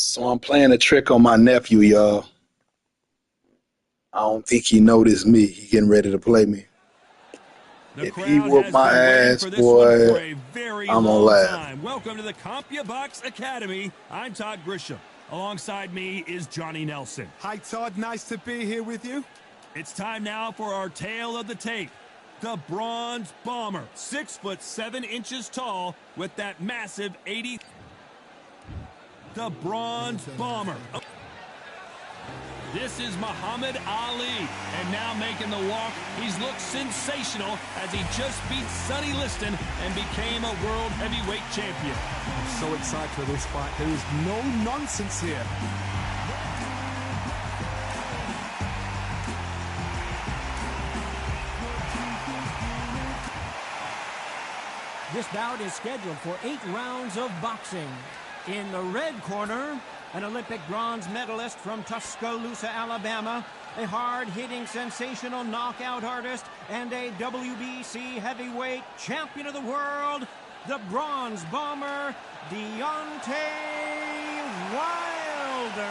So I'm playing a trick on my nephew, y'all. I don't think he noticed me. He getting ready to play me. If he whoop my ass, boy, I'm gonna laugh. Welcome to the CompuBox Academy. I'm Todd Grisham. Alongside me is Johnny Nelson. Hi, Todd. Nice to be here with you. It's time now for our tale of the tape. The Bronze Bomber, 6'7" tall, with that massive 80. The Bronze Bomber. This is Muhammad Ali, and now making the walk, he's looked sensational as he just beat Sonny Liston and became a world heavyweight champion. I'm so excited for this fight. There is no nonsense here. This bout is scheduled for 8 rounds of boxing. In the red corner, an Olympic bronze medalist from Tuscaloosa, Alabama, a hard-hitting, sensational knockout artist, and a WBC heavyweight champion of the world, the Bronze Bomber, Deontay Wilder.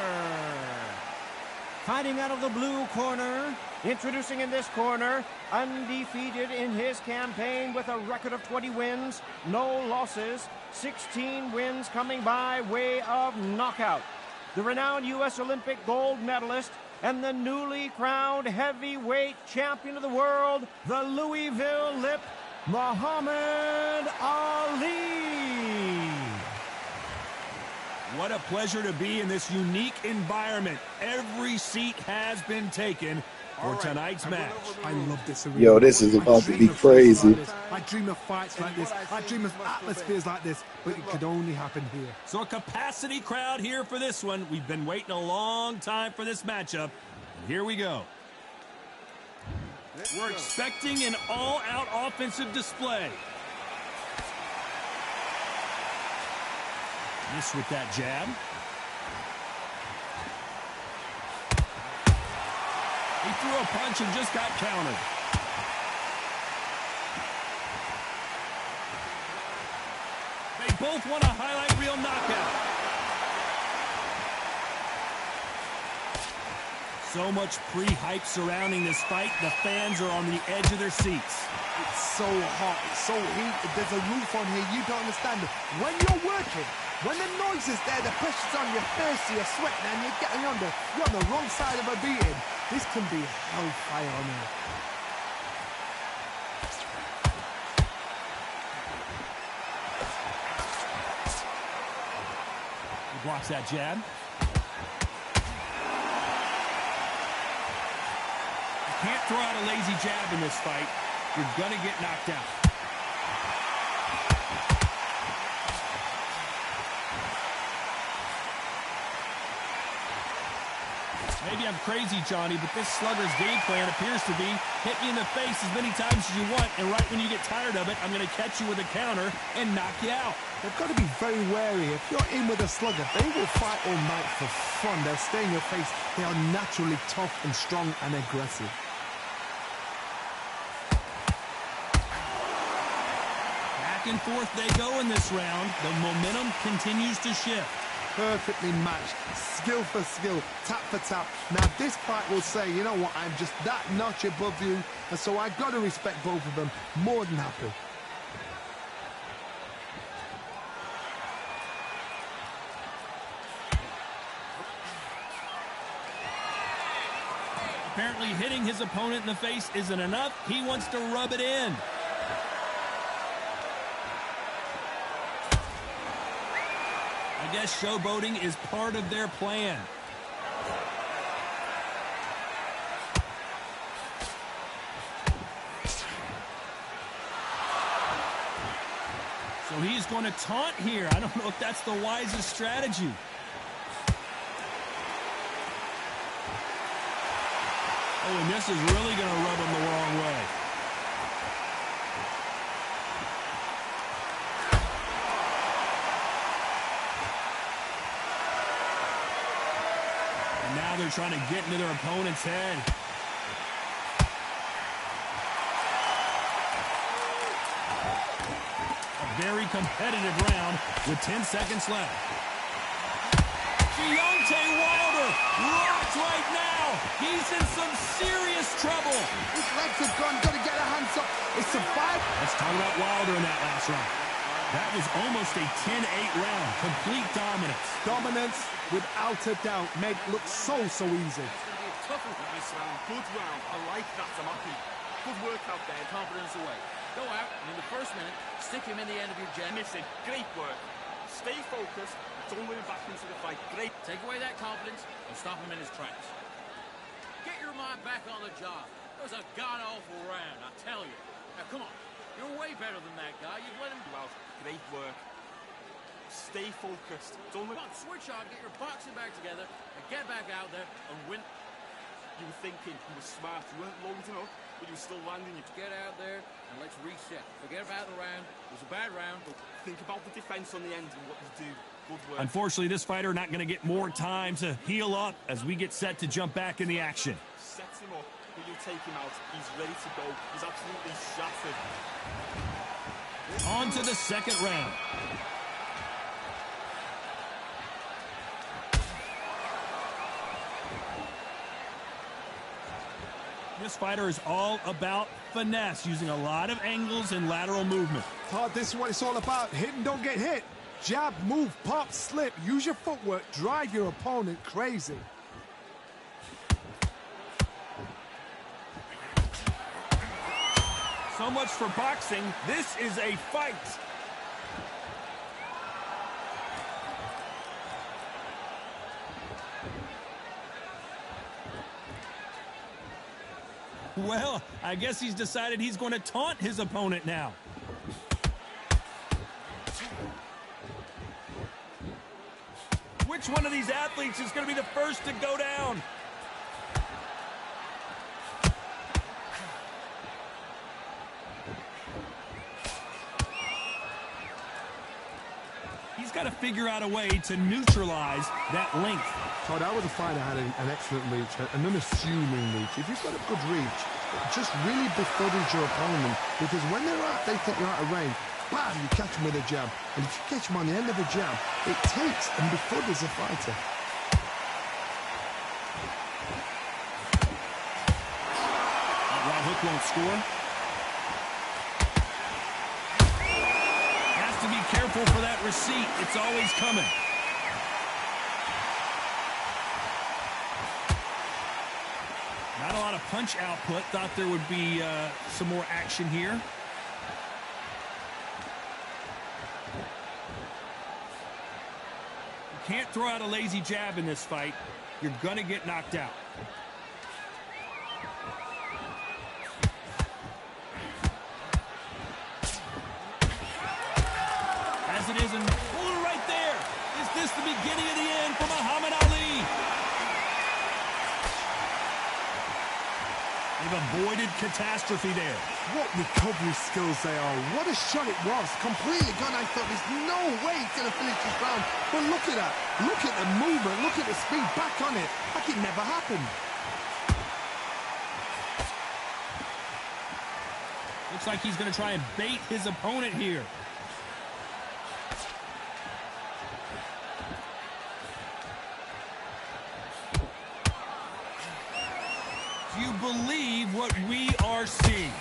Fighting out of the blue corner, introducing in this corner, undefeated in his campaign with a record of 20 wins, no losses, 16 wins coming by way of knockout. The renowned U.S. Olympic gold medalist and the newly crowned heavyweight champion of the world, the Louisville Lip, Muhammad Ali. What a pleasure to be in this unique environment. Every seat has been taken for tonight's match. I love this arena. Yo, this is about to be crazy. I dream of fights like this. I dream of atmospheres like this, but it could only happen here. So a capacity crowd here for this one. We've been waiting a long time for this matchup. And here we go. We're expecting an all-out offensive display. Miss with that jab. He threw a punch and just got countered. They both want a highlight reel knockout. So much pre-hype surrounding this fight. The fans are on the edge of their seats. It's so hot. It's so heated. There's a roof on here. You don't understand it. When you're working, when the noise is there, the pressure's on your face, you're sweating, and you're getting under. You're on the wrong side of a beating. This can be hellfire on here. He blocks that jab. You can't throw out a lazy jab in this fight. You're gonna get knocked out. Maybe I'm crazy, Johnny, but this slugger's game plan appears to be hit me in the face as many times as you want, and right when you get tired of it, I'm going to catch you with a counter and knock you out. They've got to be very wary. If you're in with a slugger, they will fight all night for fun. They'll stay in your face. They are naturally tough and strong and aggressive. Back and forth they go in this round. The momentum continues to shift. Perfectly matched, skill for skill, tap for tap. Now this fight will say, you know what, I'm just that notch above you, and so I've got to respect both of them. More than happy. Apparently hitting his opponent in the face isn't enough. He wants to rub it in. I guess showboating is part of their plan. So he's going to taunt here. I don't know if that's the wisest strategy. Oh, and this is really going to rub him the wrong way. Now they're trying to get into their opponent's head. A very competitive round with 10 seconds left. Deontay Wilder locked right now. He's in some serious trouble. His legs are gone. Got to get a hands up. It's a fight. Let's talk about Wilder in that last round. That was almost a 10-8 round. Complete dominance. Dominance, without a doubt, made look so easy. It's going to be a tough one this round. Good round. I like that, I'm happy. Good work out there. Confidence away. Go out, and in the first minute, stick him in the end of your jab. Missing. Great work. Stay focused. Don't let him back into the fight. Great. Take away that confidence and stop him in his tracks. Get your mind back on the job. It was a god-awful round, I tell you. Now, come on. You're way better than that guy. You've let him go out. Great work. Stay focused. Don't let... Come on, switch on, get your boxing back together, and get back out there and win. You were thinking, you were smart, you weren't loading up, but you were still landing. You get out there and let's reset. Forget about the round. It was a bad round, but think about the defense on the end and what you do. Good work. Unfortunately, this fighter not going to get more time to heal up as we get set to jump back in the action. Set him up, but you'll take him out. He's ready to go. He's absolutely shattered. On to the second round. This fighter is all about finesse, using a lot of angles and lateral movement. Todd, this is what it's all about. Hit and don't get hit. Jab, move, pop, slip. Use your footwork. Drive your opponent crazy. So much for boxing. This is a fight. Well, I guess he's decided he's going to taunt his opponent now. Which one of these athletes is going to be the first to go down? He's got to figure out a way to neutralize that length. Todd, I was a fighter that had an excellent reach, an unassuming reach. If you've got a good reach, just really befuddles your opponent, because when they think you're out of range, bam, you catch them with a jab. And if you catch them on the end of a jab, it takes and befuddles a fighter. That right hook won't score. Has to be careful for that receipt. It's always coming. Not a lot of punch output. Thought there would be some more action here. You can't throw out a lazy jab in this fight. You're going to get knocked out. As it is, and pull right there. Is this the beginning of the end for Muhammad Ali? They've avoided catastrophe there. What recovery skills they are. What a shot it was. Completely gone. I thought there's no way he's going to finish this round. But look at that. Look at the movement. Look at the speed. Back on it. Like it never happened. Looks like he's going to try and bait his opponent here. Do you believe what we are seeing?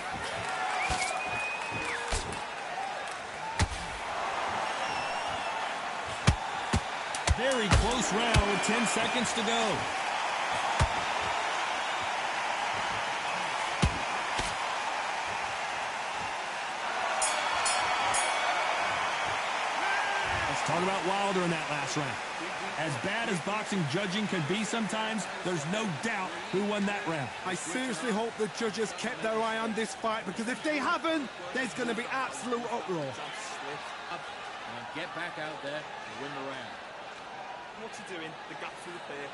Very close round with 10 seconds to go. Let's talk about Wilder in that last round. As bad as boxing judging can be sometimes, there's no doubt who won that round. I seriously hope the judges kept their eye on this fight, because if they haven't, there's going to be absolute uproar. And get back out there and win the round. What's he doing? The gap through the pair.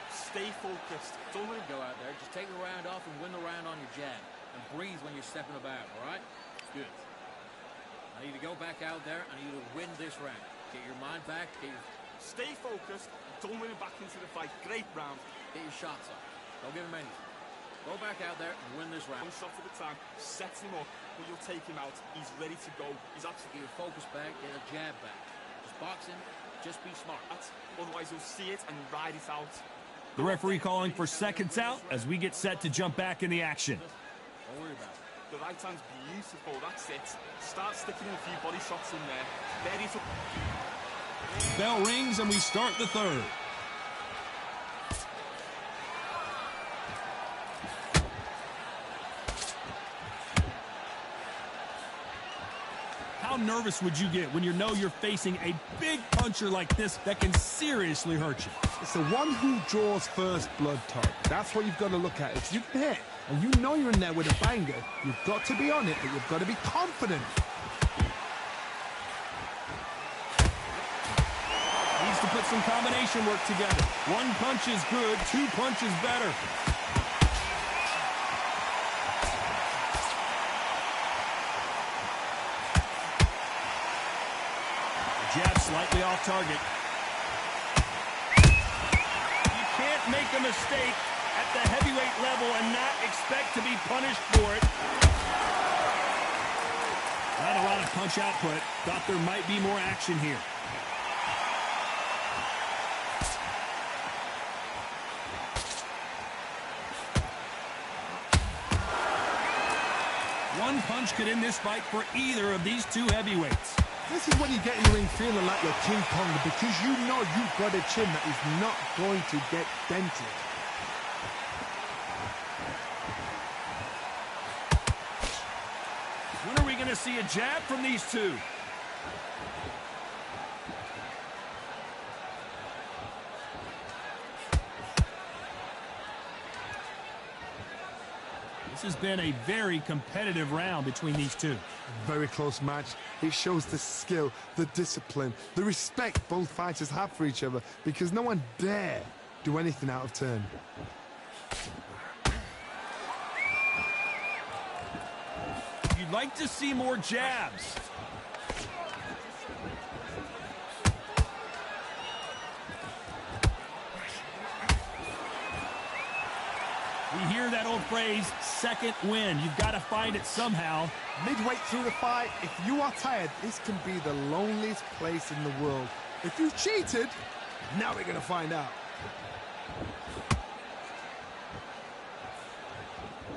Stay focused. Don't let him go out there. Just take the round off and win the round on your jab. And breathe when you're stepping about, all right? Good. I need to go back out there. I need you to win this round. Get your mind back. Stay focused. Don't let him back into the fight. Great round. Get your shots up. Don't give him anything. Go back out there and win this round. One shot at a time. Set him up, but you'll take him out. He's ready to go. He's absolutely... Get your focus back. Get a jab back. Just boxing. Just be smart. Otherwise, you'll see it and ride it out. The referee calling for seconds out as we get set to jump back in the action. Don't worry about it. The right hand's beautiful. That's it. Start sticking in a few body shots in there. There is a... Bell rings and we start the third. How nervous would you get when you know you're facing a big puncher like this that can seriously hurt you? It's the one who draws first blood, Todd. That's what you've got to look at. If you can hit and you know you're in there with a banger, you've got to be on it, but you've got to be confident. Needs to put some combination work together. One punch is good, two punches better. Jab slightly off target. You can't make a mistake at the heavyweight level and not expect to be punished for it. Not a lot of punch output. Thought there might be more action here. One punch could end this fight for either of these two heavyweights. This is when you get in the ring feeling like you're King Kong, because you know you've got a chin that is not going to get dented. When are we going to see a jab from these two? This has been a very competitive round between these two. Very close match. It shows the skill, the discipline, the respect both fighters have for each other, because no one dare do anything out of turn. You'd like to see more jabs. We hear that old phrase, second wind. You've got to find it somehow. Midway through the fight, if you are tired, this can be the loneliest place in the world. If you cheated, now we're going to find out.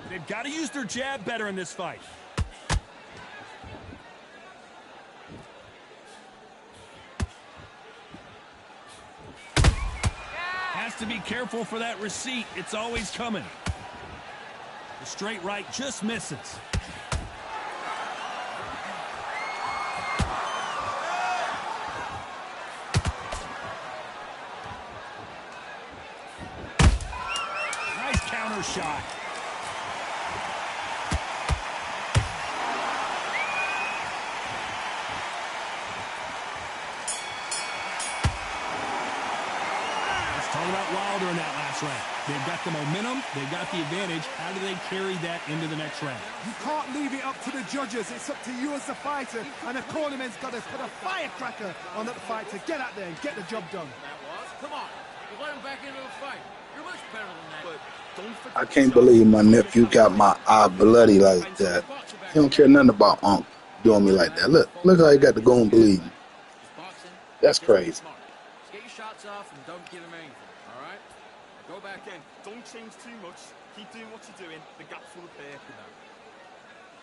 They've got to use their jab better in this fight. Has to be careful for that receipt. It's always coming. The straight right just misses. Nice counter shot. Talk about Wilder in that last round. They've got the momentum, they've got the advantage. How do they carry that into the next round? You can't leave it up to the judges. It's up to you as the fighter, and the cornerman's got to put a firecracker on that fight to get out there and get the job done. Come on, you let him back into the fight. You're much better than that. But don't forget, I can't believe my nephew got my eye bloody like that. He don't care nothing about Unc doing me like that. Look how he got the Goon bleeding. That's crazy. Get your shots off and don't give him anything, all right? Go back in. again, don't change too much. Keep doing what you're doing. The gap's full of bear.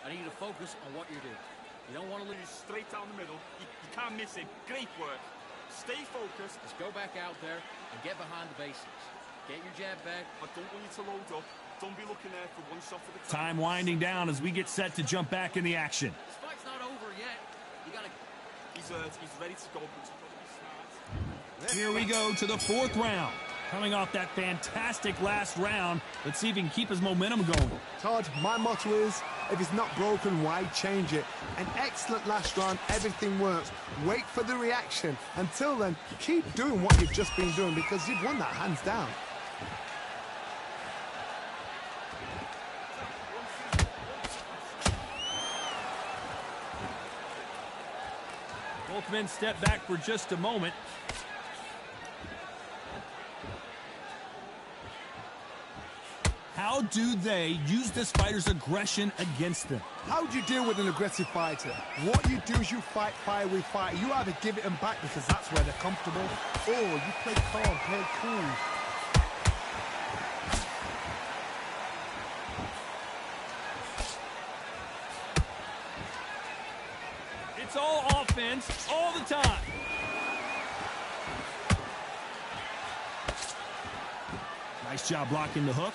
I need you to focus on what you're doing. You don't want to lose. Straight down the middle. You can't miss it. Great work. Stay focused. Just go back out there and get behind the basics. Get your jab back. I don't want you to load up. Don't be looking there for one shot at a Time time. winding down as we get set to jump back in the action. This fight's not over yet. You gotta. He's ready to go, but he's got to be smart. Here we go to the fourth round. Coming off that fantastic last round, let's see if he can keep his momentum going. Todd, my motto is, if it's not broken, why change it? An excellent last round, everything works. Wait for the reaction. Until then, keep doing what you've just been doing, because you've won that hands down. Both men step back for just a moment. How do they use this fighter's aggression against them? How do you deal with an aggressive fighter? What you do is you fight fire with fire. You either give it them back because that's where they're comfortable, or you play calm, play cool. It's all offense all the time. Nice job blocking the hook.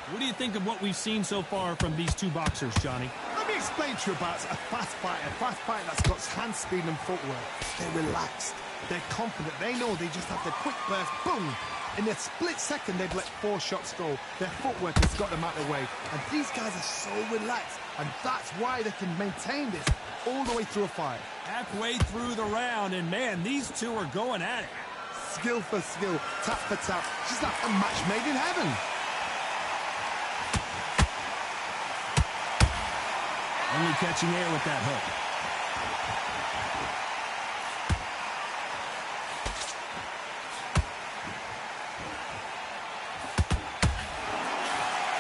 What do you think of what we've seen so far from these two boxers, Johnny? Let me explain to you about a fast fighter that's got hand speed and footwork. They're relaxed, they're confident, they know they just have the quick burst, boom! In a split second, they've let 4 shots go. Their footwork has got them out of the way. And these guys are so relaxed, and that's why they can maintain this all the way through a fight. Halfway through the round, and man, these two are going at it. Skill for skill, tap for tap, just like a match made in heaven. Only catching air with that hook.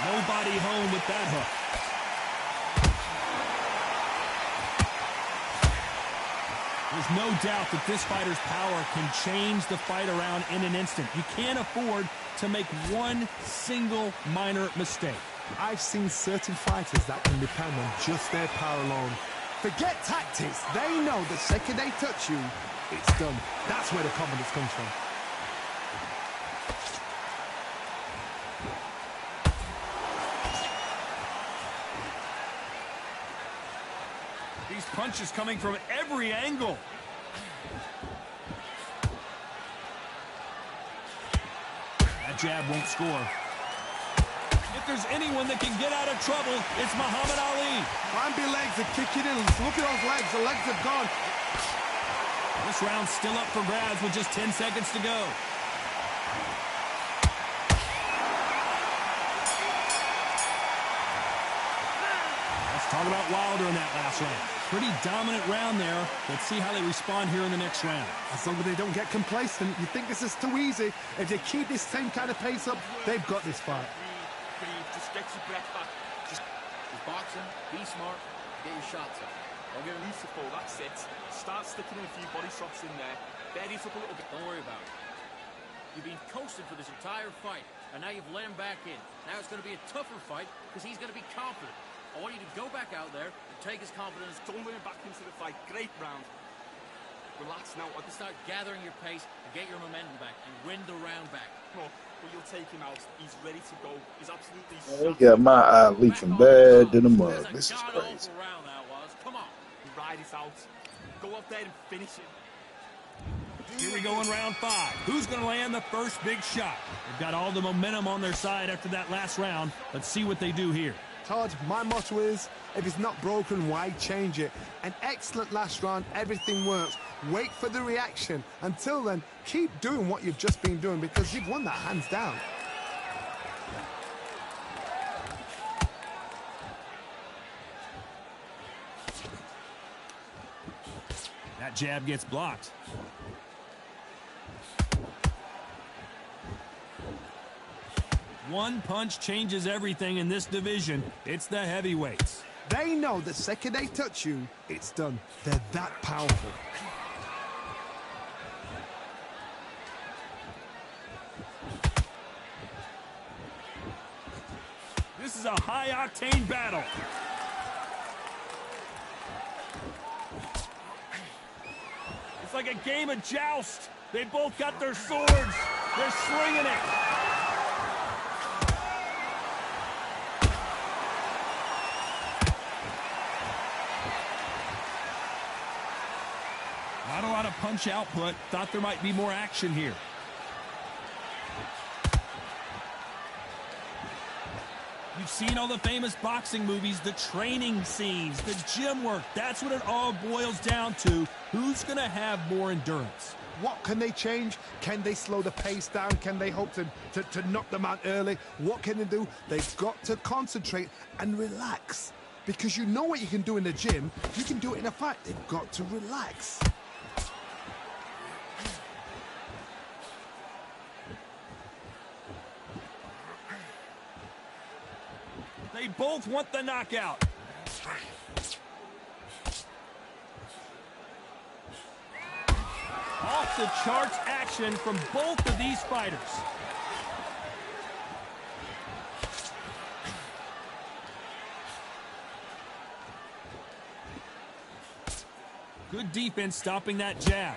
Nobody home with that hook. There's no doubt that this fighter's power can change the fight around in an instant. You can't afford to make one single minor mistake. I've seen certain fighters that can depend on just their power alone. Forget tactics. They know the second they touch you, it's done. That's where the confidence comes from. These punches coming from every angle. That jab won't score. If there's anyone that can get out of trouble, it's Muhammad Ali. Bambi legs are kicking in. Look at those legs. The legs have gone. This round's still up for grabs with just 10 seconds to go. Let's talk about Wilder in that last round. Pretty dominant round there. Let's see how they respond here in the next round. As long as they don't get complacent, you think this is too easy. If they keep this same kind of pace up, they've got this fight. Just get your breath back. Just boxing, be smart, get your shots up. Don't get beautiful, that's it. Start sticking in a few body shots in there. Bury it up a little bit. Don't worry about it. You've been coasting for this entire fight, and now you've let him back in. Now it's going to be a tougher fight because he's going to be confident. I want you to go back out there and take his confidence. Don't let him back into the fight. Great round. Relax now. To start gathering your pace and get your momentum back and win the round back. No, but you'll take him out. He's ready to go. He's absolutely He got my eye leaking bad to the mug. This is crazy. Round that was. Come on. Ride it out. Go up there and finish it. Here we go in round 5. Who's going to land the first big shot? They've got all the momentum on their side after that last round. Let's see what they do here. Todd, my motto is, if it's not broken, why change it? An excellent last round, everything works. Wait for the reaction. Until then, keep doing what you've just been doing because you've won that hands down. That jab gets blocked. One punch changes everything in this division. It's the heavyweights. They know the second they touch you, it's done. They're that powerful. This is a high-octane battle. It's like a game of joust. They both got their swords. They're slinging it. Not a lot of punch output. Thought there might be more action here. You've seen all the famous boxing movies, the training scenes, the gym work. That's what it all boils down to. Who's going to have more endurance? What can they change? Can they slow the pace down? Can they hope to knock them out early? What can they do? They've got to concentrate and relax. Because you know what you can do in the gym, you can do it in a fight. They've got to relax. They both want the knockout. Off the charts action from both of these fighters. Good defense stopping that jab.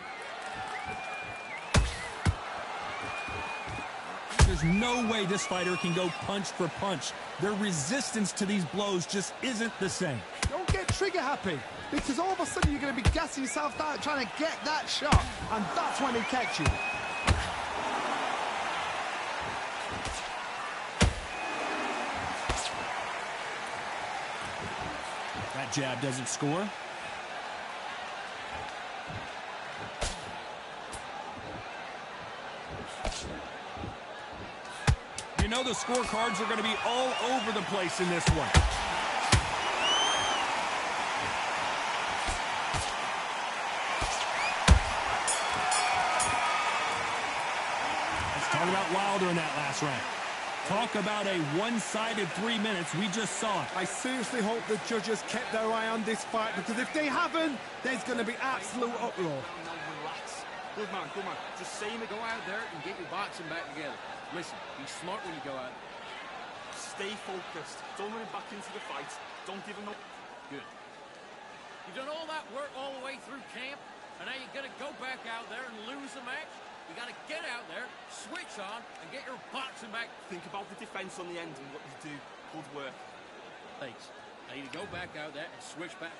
There's no way this fighter can go punch for punch. Their resistance to these blows just isn't the same. Don't get trigger happy, because all of a sudden you're going to be gassing yourself out trying to get that shot, and that's when he catch you. That jab doesn't score. You know the scorecards are going to be all over the place in this one. Let's talk about Wilder in that last round. Talk about a one-sided 3 minutes. We just saw it. I seriously hope the judges kept their eye on this fight, because if they haven't, there's going to be absolute uproar. No, relax. Good man, good man. Just say me. Go out there and get your boxing back together. Listen, be smart when you go out. Stay focused. Don't run him back into the fight. Don't give him up. Good. You've done all that work all the way through camp, and now you're going to go back out there and lose the match? You got to get out there, switch on, and get your boxing back. Think about the defense on the end and what you do. Good work. Thanks. Now you go back out there and switch back.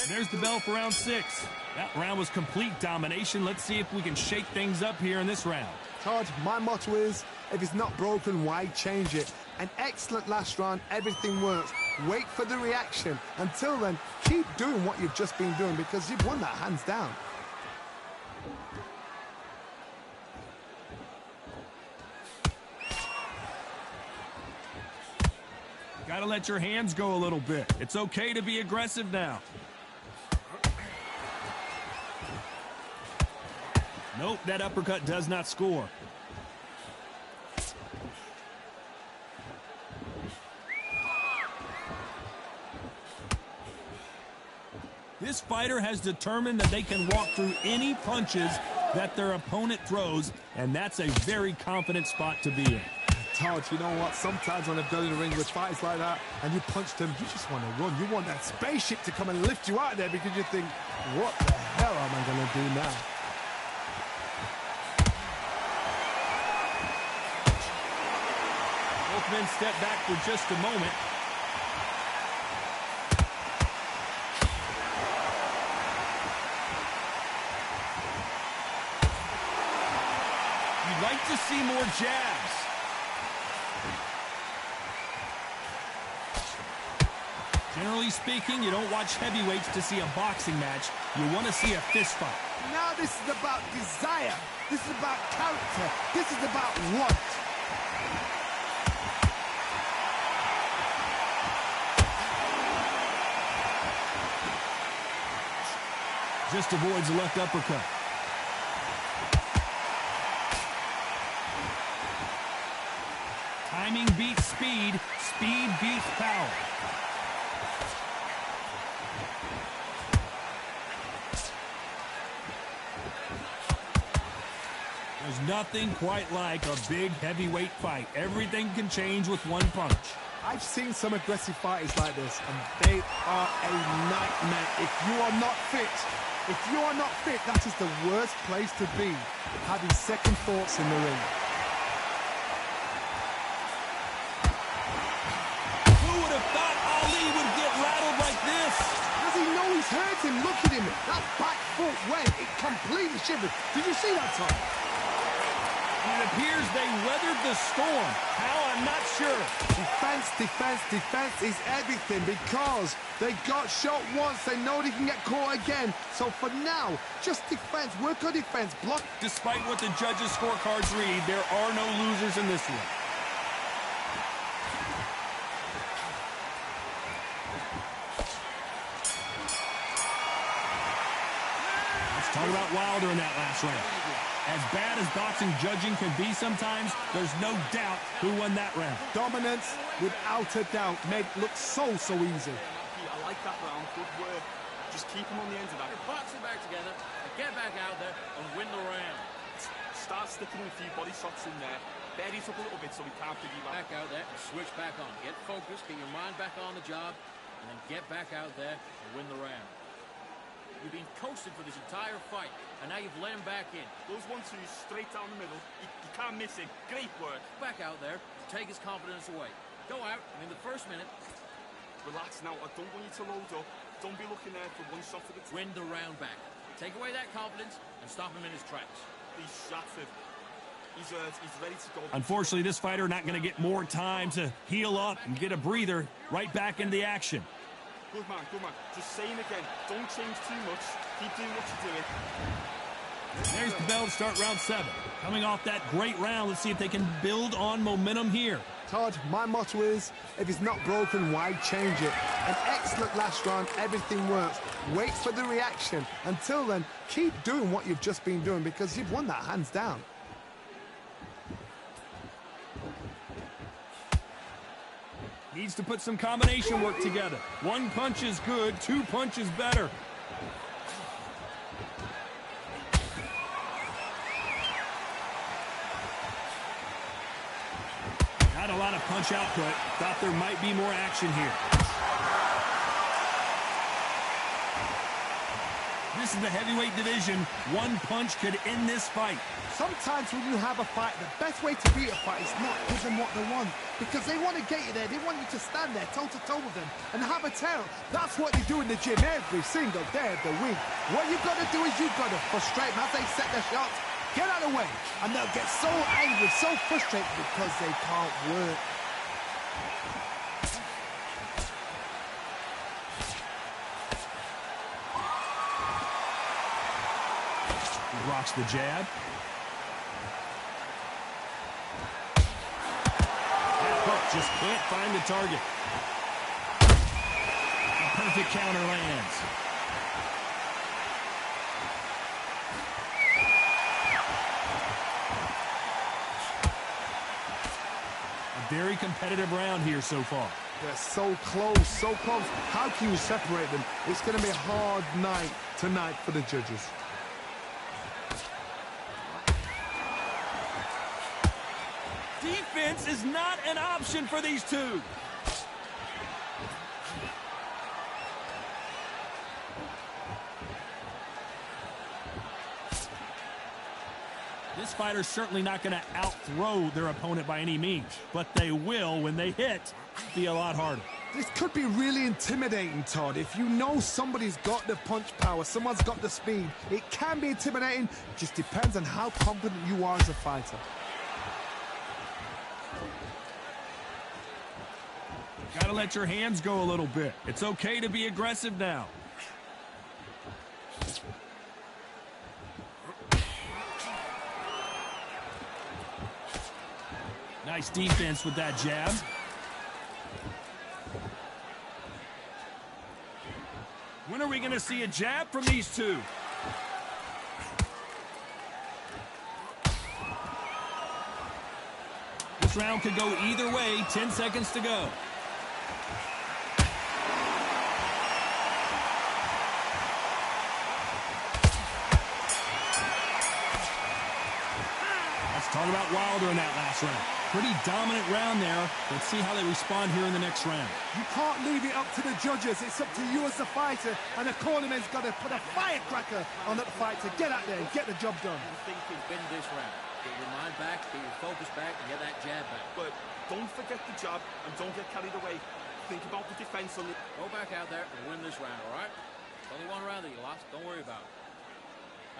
There's the bell for round 6. That round was complete domination. Let's see if we can shake things up here in this round. Todd, my motto is, if it's not broken, why change it? An excellent last round, everything works. Wait for the reaction. Until then, keep doing what you've just been doing, because you've won that hands down. Got to let your hands go a little bit. It's okay to be aggressive now. Nope, that uppercut does not score. This fighter has determined that they can walk through any punches that their opponent throws, and that's a very confident spot to be in. Todd, you know what? Sometimes when I've done in the ring with fighters like that and you punch them, you just want to run. You want that spaceship to come and lift you out of there, because you think, what the hell am I going to do now? Both men step back for just a moment. You'd like to see more jabs. Generally speaking, you don't watch heavyweights to see a boxing match. You want to see a fist fight. Now this is about desire. This is about character. This is about want. Just avoids the left uppercut. Timing beats speed. Speed beats power. There's nothing quite like a big heavyweight fight. Everything can change with one punch. I've seen some aggressive fighters like this, and they are a nightmare. If you are not fit, that is the worst place to be, having second thoughts in the ring. Who would have thought Ali would get rattled like this? Does he know he's hurt him? Look at him. That back foot went. It completely shivered. Did you see that, Tom? It appears they weathered the storm. How, I'm not sure. Defense is everything, because they got shot once. They know they can get caught again. So for now, just defense. Work on defense. Block. Despite what the judges' scorecards read, there are no losers in this one. Let's talk about Wilder in that last round. As bad as boxing judging can be sometimes, there's no doubt who won that round. Dominance, without a doubt, made it look so easy. I like that round. Good work. Just keep him on the end of that. You're boxing back together and get back out there and win the round. Start sticking a few body shots in there. Bury it up a little bit so we can't figure you out. Back out there and switch back on. Get focused, get your mind back on the job, and then get back out there and win the round. You've been coasted for this entire fight, and now you've let him back in. Those 1-2s straight down the middle. You can't miss it. Great work. Back out there, take his confidence away. Go out, and in the first minute, relax now. I don't want you to load up. Don't be looking there for one shot at a time. Win the round back. Take away that confidence and stop him in his tracks. He's shattered. He's ready to go. Unfortunately, this fighter not going to get more time to heal up and get a breather right back into the action. Good man, good man. Just saying again, don't change too much. Keep doing what you're doing. There's the bell to start round 7. Coming off that great round, let's see if they can build on momentum here. Todd, my motto is, if it's not broken, why change it? An excellent last round, everything works. Wait for the reaction. Until then, keep doing what you've just been doing because you've won that hands down. Needs to put some combination work together. One punch is good, 2 punches better. Not a lot of punch output. Thought there might be more action here. This is the heavyweight division. One punch could end this fight. Sometimes when you have a fight, the best way to beat a fight is not give them what they want. Because they want to get you there. They want you to stand there toe-to-toe with them and have a tail. That's what they do in the gym every single day of the week. What you've got to do is you've got to frustrate them as they set their shots. Get out of the way. And they'll get so angry, so frustrated because they can't work. Blocks the jab. That hook just can't find the target. A perfect counter lands. A very competitive round here so far. They're so close, so close. How can you separate them? It's going to be a hard night tonight for the judges. Defense is not an option for these two. This fighter's certainly not going to outthrow their opponent by any means, but they will, when they hit, be a lot harder. This could be really intimidating, Todd. If you know somebody's got the punch power, someone's got the speed, it can be intimidating. It just depends on how confident you are as a fighter. Gotta let your hands go a little bit. It's okay to be aggressive now. Nice defense with that jab. When are we gonna see a jab from these two? This round could go either way. 10 seconds to go. Talk about Wilder in that last round. Pretty dominant round there. Let's see how they respond here in the next round. You can't leave it up to the judges. It's up to you as the fighter, and the cornerman's got to put a firecracker on that fight to get out there and get the job done. I think you win this round. Get your mind back, get your focus back, and get that jab back. But don't forget the jab and don't get carried away. Think about the defense on it. Go back out there and win this round, all right? Only one round that you lost. Don't worry about it.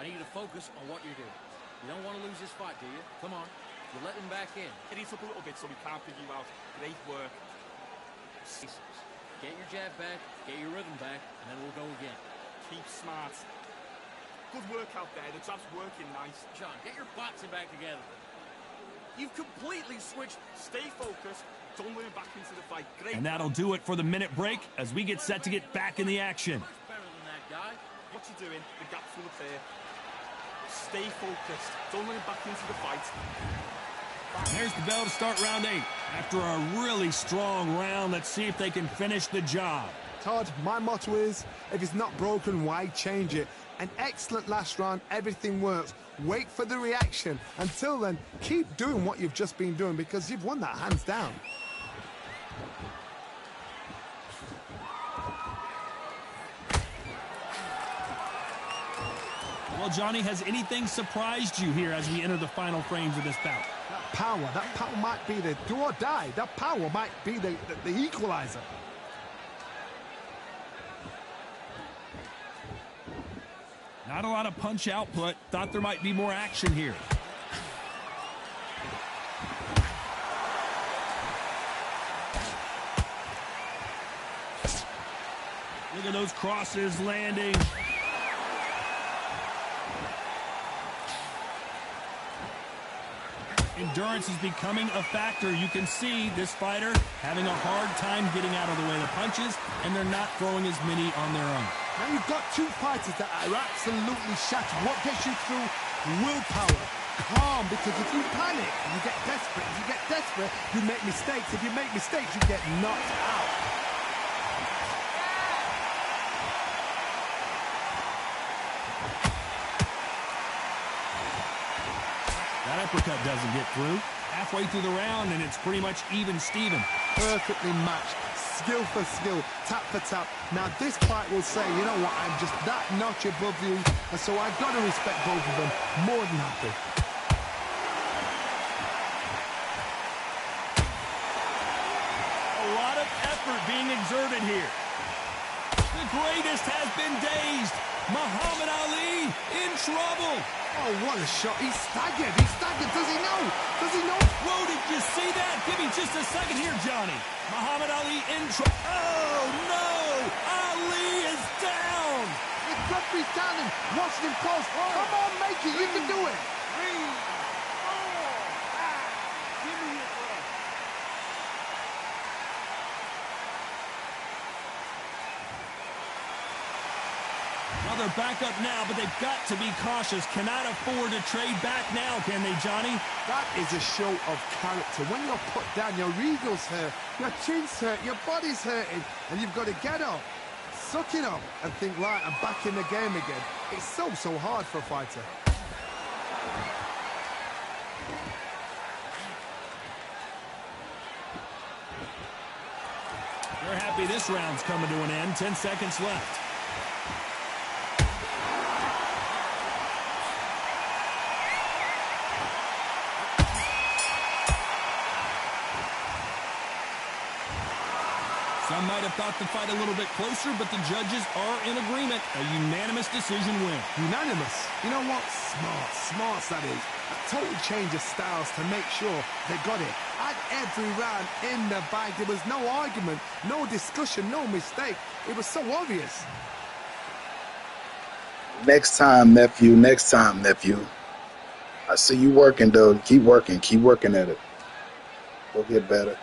I need you to focus on what you're doing. You don't want to lose this fight, do you? Come on. You let him back in. Get it up a little bit so we can't figure you out. Great work. Get your jab back, get your rhythm back, and then we'll go again. Keep smart. Good work out there. The jab's working nice. John, get your boxing back together. You've completely switched. Stay focused. Don't let him back into the fight. Great. And that'll do it for the minute break as we get set to get back in the action. Much better than that guy. What you doing? The gap's full of there. Stay focused. Don't let him back into the fight. There's the bell to start round 8. After a really strong round, let's see if they can finish the job. Todd, my motto is, if it's not broken, why change it? An excellent last round, everything works. Wait for the reaction. Until then, keep doing what you've just been doing because you've won that hands down. Well, Johnny, has anything surprised you here as we enter the final frames of this bout? That power might be the do or die. That power might be the equalizer. Not a lot of punch output. Thought there might be more action here. Look at those crosses landing. Endurance is becoming a factor. You can see this fighter having a hard time getting out of the way of the punches, and they're not throwing as many on their own. Now you've got two fighters that are absolutely shattered. What gets you through? Willpower. Calm, because if you panic, you get desperate. If you get desperate, you make mistakes. If you make mistakes, you get knocked out. That uppercut doesn't get through. Halfway through the round, and it's pretty much even Steven. Perfectly matched. Skill for skill, tap for tap. Now this fight will say, you know what, I'm just that notch above you, and so I've got to respect both of them. More than happy. A lot of effort being exerted here. The greatest has been dazed. Muhammad Ali in trouble. Oh, what a shot. He's staggered. He's staggered. Does he know? Does he know? Whoa, did you see that? Give me just a second here, Johnny. Muhammad Ali in trouble. Oh, no. Ali is down. The referee's down him. Watching him close. Come on, make it. You can do it. 3, 4, 5. Give me it, bro. Well, they're back up now, but they've got to be cautious. Cannot afford to trade back now, can they, Johnny? That is a show of character. When you're put down, your ego's hurt, your chin's hurt, your body's hurting, and you've got to get up, suck it up, and think, right, I'm back in the game again. It's so hard for a fighter. They're happy this round's coming to an end. 10 seconds left. Some might have thought the fight a little bit closer, but the judges are in agreement. A unanimous decision win. Unanimous. You know what? Smart, that is. A total change of styles to make sure they got it. At every round in the bag, there was no argument, no discussion, no mistake. It was so obvious. Next time, nephew. Next time, nephew. I see you working, though. Keep working at it. We'll get better.